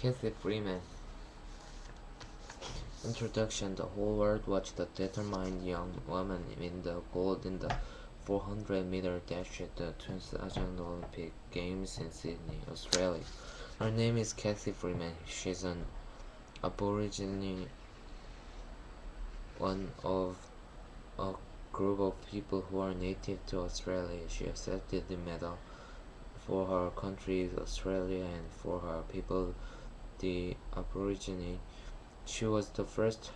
Cathy Freeman. Introduction. The whole world watched the determined young woman win the gold in the 400-meter dash at the 2000 Olympic Games in Sydney, Australia. Her name is Cathy Freeman. She's an Aborigine, one of a group of people who are native to Australia. She accepted the medal for her country, Australia, and for her people, the Aborigine. She was the first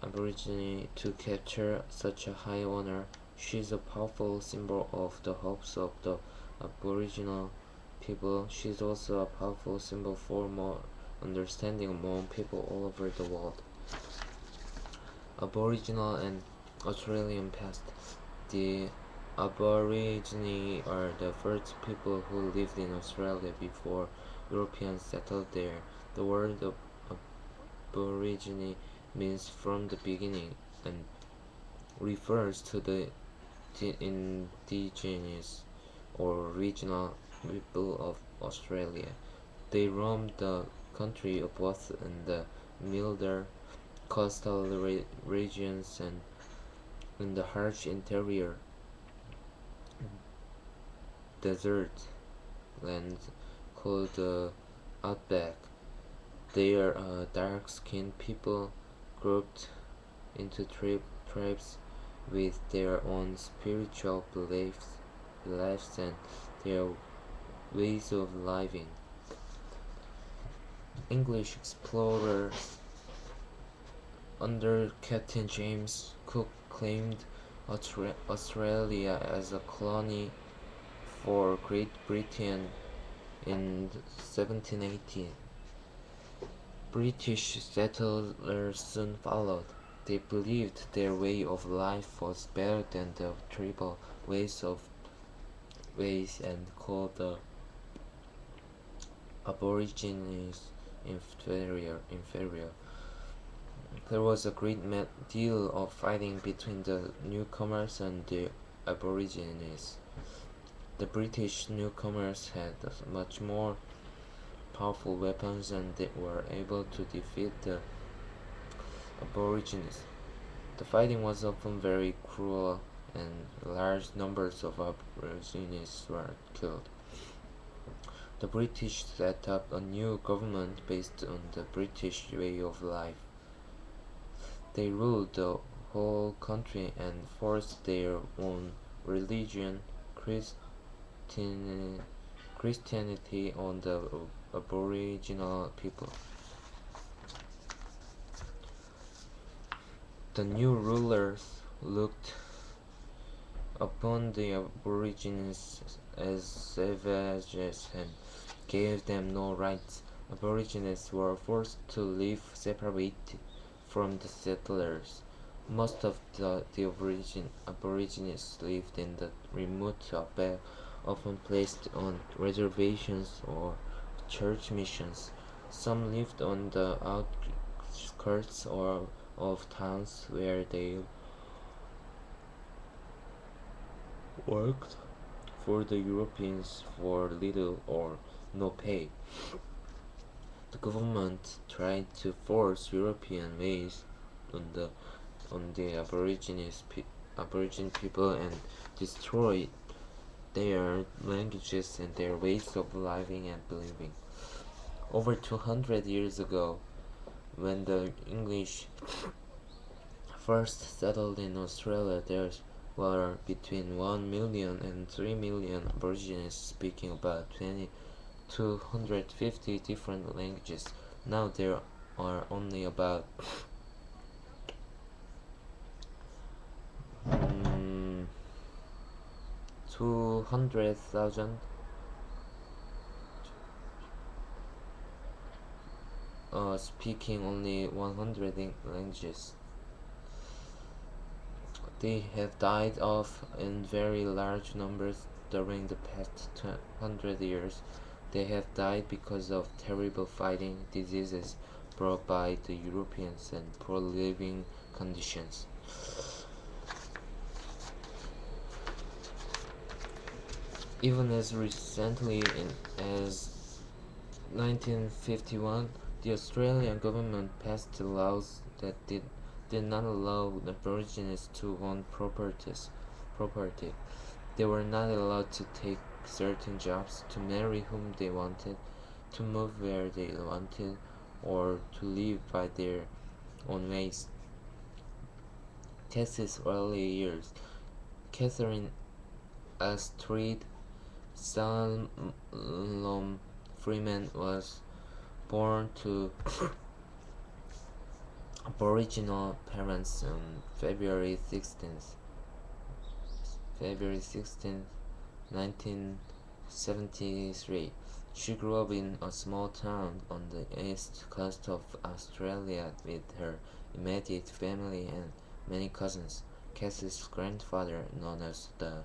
Aborigine to capture such a high honor. She is a powerful symbol of the hopes of the Aboriginal people. She is also a powerful symbol for more understanding among people all over the world. Aboriginal and Australian past. The Aborigine are the first people who lived in Australia before Europeans settled there. The word Aborigine means from the beginning and refers to the indigenous or regional people of Australia. They roamed the country both in the milder coastal regions and in the harsh interior desert lands called the outback. They are dark-skinned people grouped into tribes with their own spiritual beliefs and their ways of living. English explorers under Captain James Cook claimed Australia as a colony for Great Britain in 1718. British settlers soon followed. They believed their way of life was better than the tribal ways and called the Aborigines inferior. There was a great deal of fighting between the newcomers and the Aborigines. The British newcomers had much more powerful weapons and they were able to defeat the Aborigines. The fighting was often very cruel and large numbers of Aborigines were killed. The British set up a new government based on the British way of life. They ruled the whole country and forced their own religion, Christianity, on the Aboriginal people. The new rulers looked upon the Aborigines as savages and gave them no rights. Aborigines were forced to live separate from the settlers. Most of the Aborigines lived in the remote outback, often placed on reservations or church missions. Some lived on the outskirts of towns where they worked for the Europeans for little or no pay. The government tried to force European ways on the Aborigine people and destroy their languages and their ways of living and believing. Over 200 years ago, when the English first settled in Australia, there were between 1 million and 3 million Aborigines speaking about 250 different languages. Now there are only about 200,000 speaking only 100 languages. They have died off in very large numbers during the past 200 years. They have died because of terrible fighting, diseases brought by the Europeans, and poor living conditions. Even as recently as 1951, the Australian government passed laws that did not allow Aborigines to own property. They were not allowed to take certain jobs, to marry whom they wanted, to move where they wanted, or to live by their own ways. Cathy's early years. Catherine Astrid Salom Freeman was born to Aboriginal parents on February 16th, 1973. She grew up in a small town on the east coast of Australia with her immediate family and many cousins. Cassie's grandfather, known as the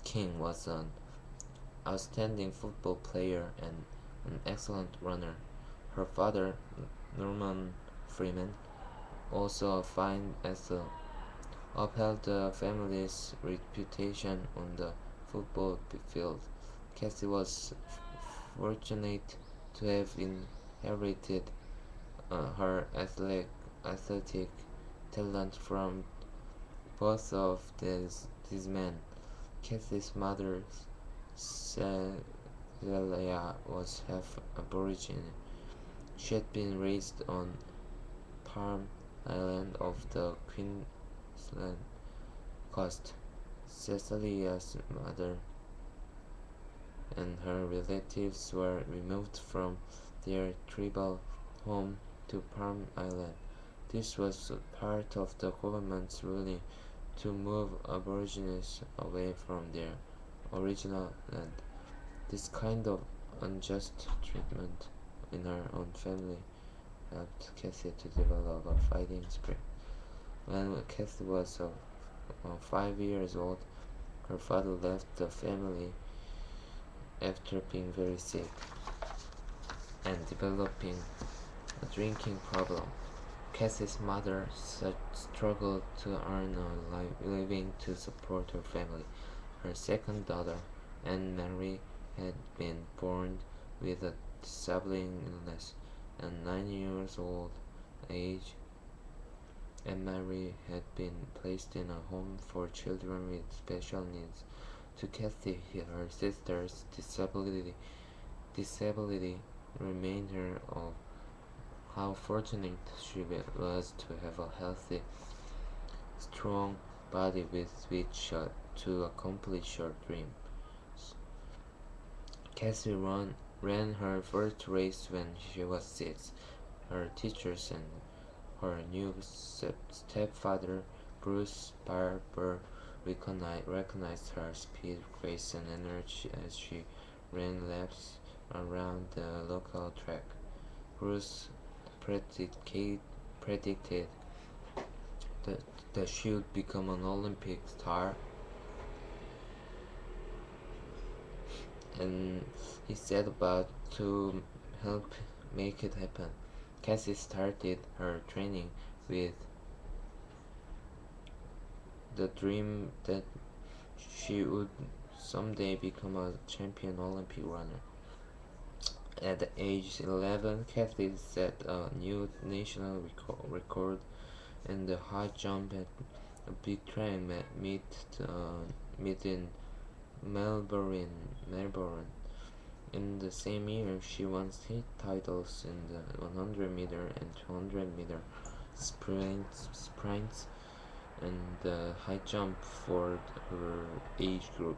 King, was an outstanding football player and an excellent runner. Her father, Norman Freeman, also a fine athlete, upheld the family's reputation on the football field. Cathy was fortunate to have inherited her athletic talent from both of these men. Cathy's mother, Celia, was half Aborigine. She had been raised on Palm Island of the Queensland coast. Cecilia's mother and her relatives were removed from their tribal home to Palm Island. This was part of the government's ruling to move Aborigines away from their original land. This kind of unjust treatment in her own family helped Cathy to develop a fighting spirit. When Cathy was 5 years old, her father left the family after being very sick and developing a drinking problem. Cathy's mother struggled to earn a living to support her family. Her second daughter, Anne Marie, had been born with a disabling illness. At 9 years old age, Anne Marie had been placed in a home for children with special needs. To Cathy, her sister's disability reminded her of how fortunate she was to have a healthy, strong body with which to accomplish her dreams. Cathy ran her first race when she was 6. Her teachers and her new stepfather, Bruce Barber, recognized her speed, grace, and energy as she ran laps around the local track. Bruce predicted that she would become an Olympic star, and he set about to help make it happen. Cathy started her training with the dream that she would someday become a champion Olympic runner. At age 11, Cathy set a new national record in the high jump at a big track meet in Melbourne. In the same year, she won 6 titles in the 100-meter and 200-meter sprints and the high jump for her age group.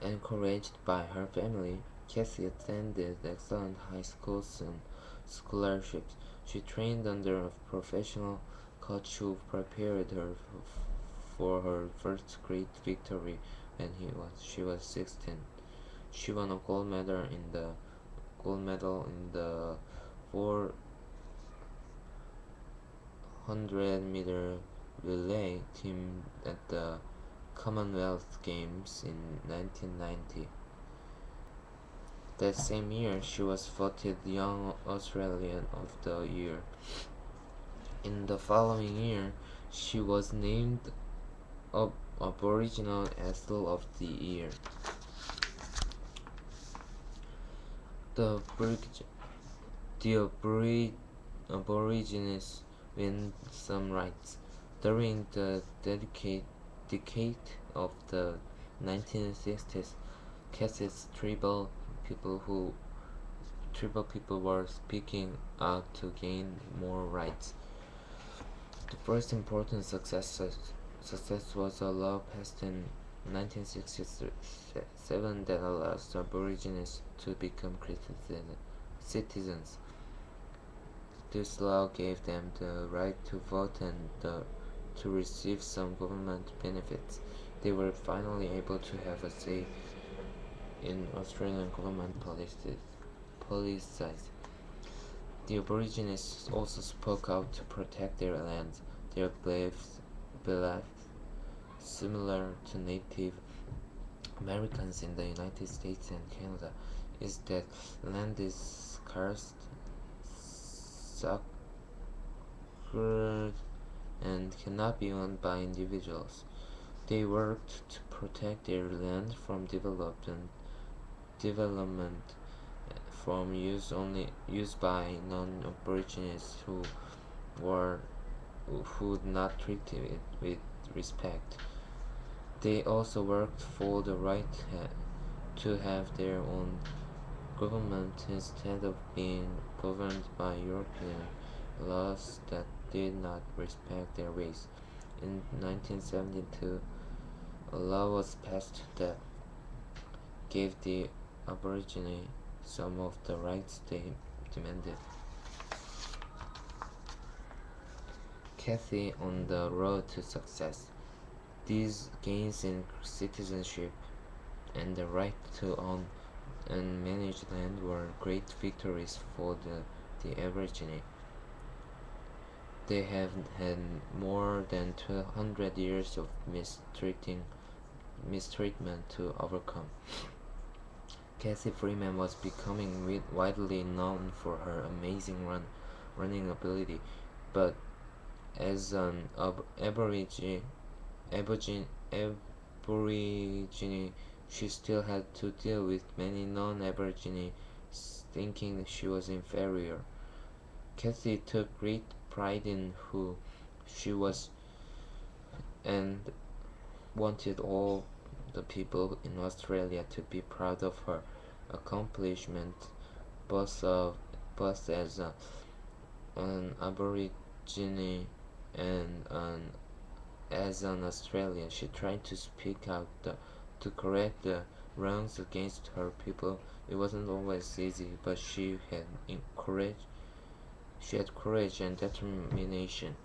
Encouraged by her family, Cathy attended excellent high schools and scholarships. She trained under a professional coach who prepared her for her first great victory when she was 16. She won a gold medal in the 400-meter relay team at the Commonwealth Games in 1990. That same year, she was voted Young Australian of the Year. In the following year, she was named Aboriginal Athlete of the Year. The, Aborigines win some rights. During the decade of the 1960s, Cathy's tribal people were speaking out to gain more rights. The first important success was a law passed in 1967 that allows Aborigines to become citizens. This law gave them the right to vote and to receive some government benefits. They were finally able to have a say in Australian government policies. The Aborigines also spoke out to protect their lands. Their beliefs, similar to Native Americans in the United States and Canada, is that land is scarce, sacred, and cannot be owned by individuals. They worked to protect their land from development from used by non-Aborigines were who not treated it with respect. They also worked for the right to have their own government instead of being governed by European laws that did not respect their ways. In 1972, a law was passed that gave the Aborigine some of the rights they demanded. Cathy on the road to success. These gains in citizenship and the right to own and manage land were great victories for the Aborigine. They have had more than 200 years of mistreatment to overcome. Cathy Freeman was becoming widely known for her amazing running ability, but as an Aborigine, she still had to deal with many non-Aborigines thinking she was inferior. Cathy took great pride in who she was and wanted all the people in Australia to be proud of her accomplishment, both as an Aborigine and as an Australian. She tried to speak out to correct the wrongs against her people. It wasn't always easy, but she had courage and determination.